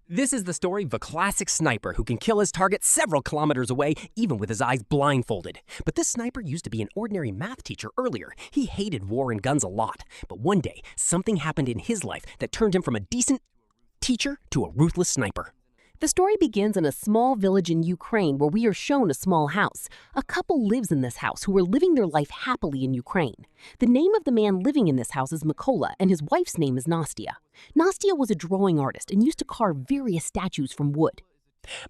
This is the story of a classic sniper who can kill his target several kilometers away, even with his eyes blindfolded. But this sniper used to be an ordinary math teacher earlier. He hated war and guns a lot. But one day, something happened in his life that turned him from a decent teacher to a ruthless sniper. The story begins in a small village in Ukraine where we are shown a small house. A couple lives in this house who are living their life happily in Ukraine. The name of the man living in this house is Mykola, and his wife's name is Nastya. Nastya was a drawing artist and used to carve various statues from wood.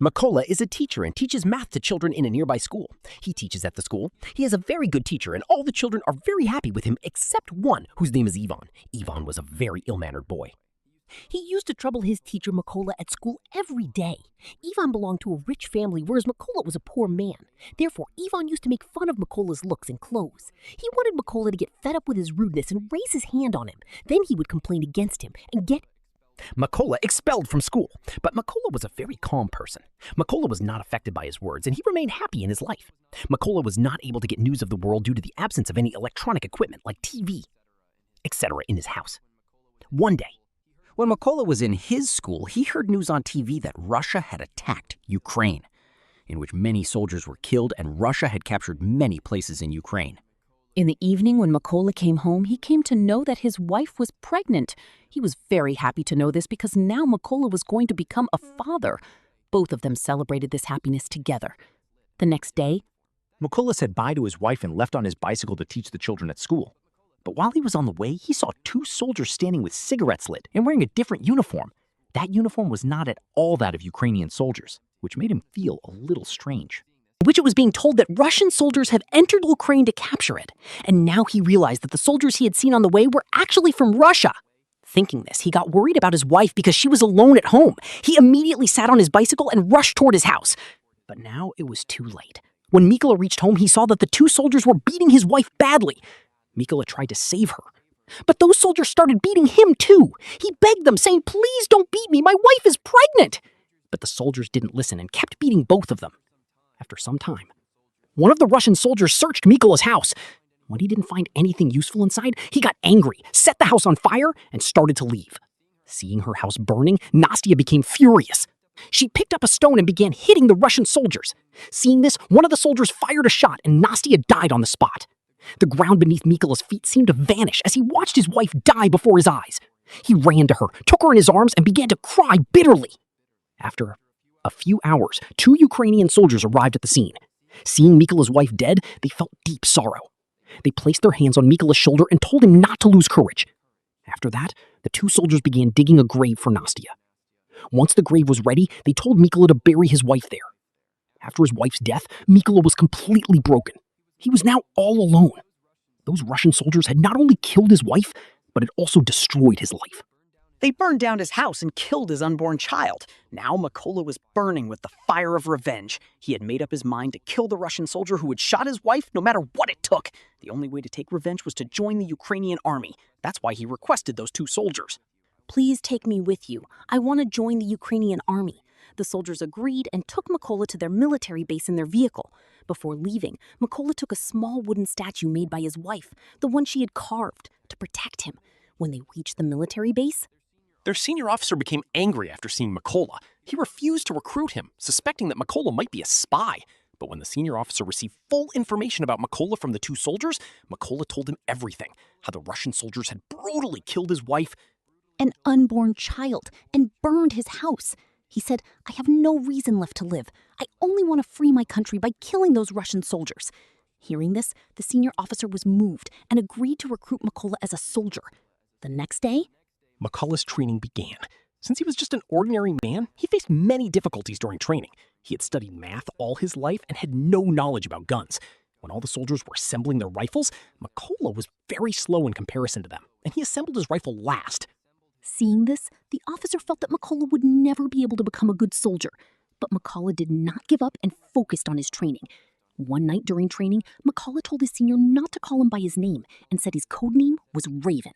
Mykola is a teacher and teaches math to children in a nearby school. He teaches at the school. He is a very good teacher, and all the children are very happy with him except one, whose name is Ivan. Ivan was a very ill-mannered boy. He used to trouble his teacher Mykola at school every day. Ivan belonged to a rich family, whereas Mykola was a poor man. Therefore, Ivan used to make fun of Mykola's looks and clothes. He wanted Mykola to get fed up with his rudeness and raise his hand on him. Then he would complain against him and get Mykola expelled from school. But Mykola was a very calm person. Mykola was not affected by his words, and he remained happy in his life. Mykola was not able to get news of the world due to the absence of any electronic equipment like TV, etc. in his house. One day, when Mykola was in his school, he heard news on TV that Russia had attacked Ukraine, in which many soldiers were killed and Russia had captured many places in Ukraine. In the evening when Mykola came home, he came to know that his wife was pregnant. He was very happy to know this because now Mykola was going to become a father. Both of them celebrated this happiness together. The next day, Mykola said bye to his wife and left on his bicycle to teach the children at school. But while he was on the way, he saw two soldiers standing with cigarettes lit and wearing a different uniform. That uniform was not at all that of Ukrainian soldiers, which made him feel a little strange. Which it was being told that Russian soldiers have entered Ukraine to capture it. And now he realized that the soldiers he had seen on the way were actually from Russia. Thinking this, he got worried about his wife because she was alone at home. He immediately sat on his bicycle and rushed toward his house. But now it was too late. When Mykola reached home, he saw that the two soldiers were beating his wife badly. Mykola tried to save her. But those soldiers started beating him too. He begged them, saying, "Please don't beat me, my wife is pregnant." But the soldiers didn't listen and kept beating both of them. After some time, one of the Russian soldiers searched Mykola's house. When he didn't find anything useful inside, he got angry, set the house on fire, and started to leave. Seeing her house burning, Nastya became furious. She picked up a stone and began hitting the Russian soldiers. Seeing this, one of the soldiers fired a shot and Nastya died on the spot. The ground beneath Mykola's feet seemed to vanish as he watched his wife die before his eyes. He ran to her, took her in his arms, and began to cry bitterly. After a few hours, two Ukrainian soldiers arrived at the scene. Seeing Mykola's wife dead, they felt deep sorrow. They placed their hands on Mykola's shoulder and told him not to lose courage. After that, the two soldiers began digging a grave for Nastya. Once the grave was ready, they told Mykola to bury his wife there. After his wife's death, Mykola was completely broken. He was now all alone. Those Russian soldiers had not only killed his wife, but had also destroyed his life. They burned down his house and killed his unborn child. Now Mykola was burning with the fire of revenge. He had made up his mind to kill the Russian soldier who had shot his wife no matter what it took. The only way to take revenge was to join the Ukrainian army. That's why he requested those two soldiers. "Please take me with you. I want to join the Ukrainian army." The soldiers agreed and took Mykola to their military base in their vehicle. Before leaving, Mykola took a small wooden statue made by his wife, the one she had carved, to protect him. When they reached the military base, Their senior officer became angry after seeing Mykola. He refused to recruit him, suspecting that Mykola might be a spy. But when the senior officer received full information about Mykola from the two soldiers, Mykola told him everything, how the Russian soldiers had brutally killed his wife, an unborn child, and burned his house. He said, "I have no reason left to live. I only want to free my country by killing those Russian soldiers." Hearing this, the senior officer was moved and agreed to recruit Mykola as a soldier. The next day, Mykola's training began. Since he was just an ordinary man, he faced many difficulties during training. He had studied math all his life and had no knowledge about guns. When all the soldiers were assembling their rifles, Mykola was very slow in comparison to them, and he assembled his rifle last. Seeing this, the officer felt that Mykola would never be able to become a good soldier. But Mykola did not give up and focused on his training. One night during training, Mykola told his senior not to call him by his name and said his code name was Raven.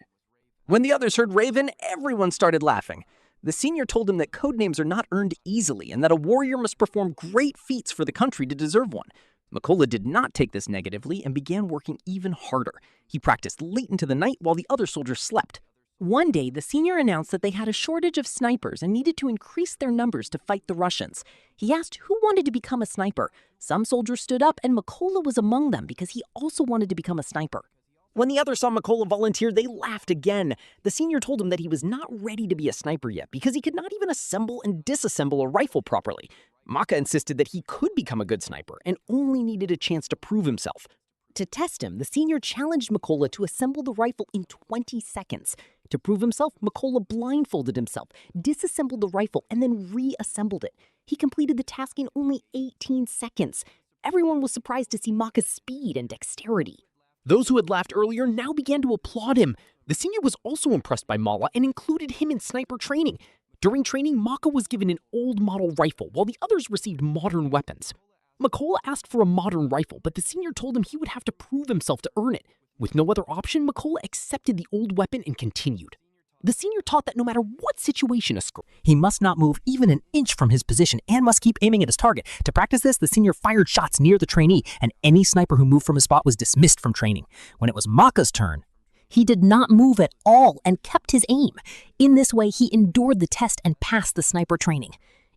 When the others heard Raven, everyone started laughing. The senior told him that code names are not earned easily and that a warrior must perform great feats for the country to deserve one. Mykola did not take this negatively and began working even harder. He practiced late into the night while the other soldiers slept. One day, the senior announced that they had a shortage of snipers and needed to increase their numbers to fight the Russians. He asked who wanted to become a sniper. Some soldiers stood up, and Mykola was among them because he also wanted to become a sniper. When the others saw Mykola volunteer, they laughed again. The senior told him that he was not ready to be a sniper yet because he could not even assemble and disassemble a rifle properly. Maka insisted that he could become a good sniper and only needed a chance to prove himself. To test him, the senior challenged Mykola to assemble the rifle in 20 seconds. To prove himself, Mykola blindfolded himself, disassembled the rifle, and then reassembled it. He completed the task in only 18 seconds. Everyone was surprised to see Maka's speed and dexterity. Those who had laughed earlier now began to applaud him. The senior was also impressed by Mala and included him in sniper training. During training, Maka was given an old model rifle while the others received modern weapons. Mykola asked for a modern rifle, but the senior told him he would have to prove himself to earn it. With no other option, Mykola accepted the old weapon and continued. The senior taught that no matter what situation he must not move even an inch from his position and must keep aiming at his target. To practice this, the senior fired shots near the trainee, and any sniper who moved from his spot was dismissed from training. When it was Maka's turn, he did not move at all and kept his aim. In this way, he endured the test and passed the sniper training.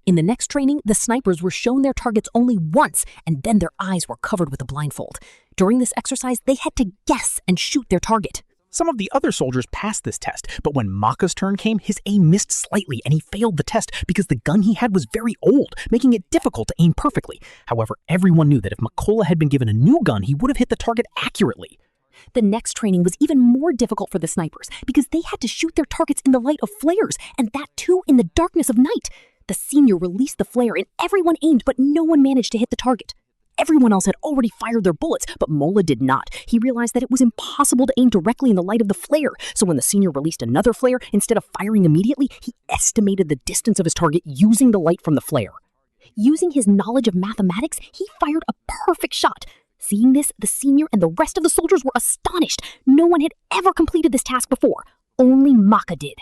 In the next training, the snipers were shown their targets only once, and then their eyes were covered with a blindfold. During this exercise, they had to guess and shoot their target. Some of the other soldiers passed this test, but when Maka's turn came, his aim missed slightly and he failed the test because the gun he had was very old, making it difficult to aim perfectly. However, everyone knew that if Mykola had been given a new gun, he would have hit the target accurately. The next training was even more difficult for the snipers because they had to shoot their targets in the light of flares, and that too in the darkness of night. The senior released the flare and everyone aimed, but no one managed to hit the target. Everyone else had already fired their bullets, but Mola did not. He realized that it was impossible to aim directly in the light of the flare, so when the senior released another flare, instead of firing immediately, he estimated the distance of his target using the light from the flare. Using his knowledge of mathematics, he fired a perfect shot. Seeing this, the senior and the rest of the soldiers were astonished. No one had ever completed this task before. Only Maka did.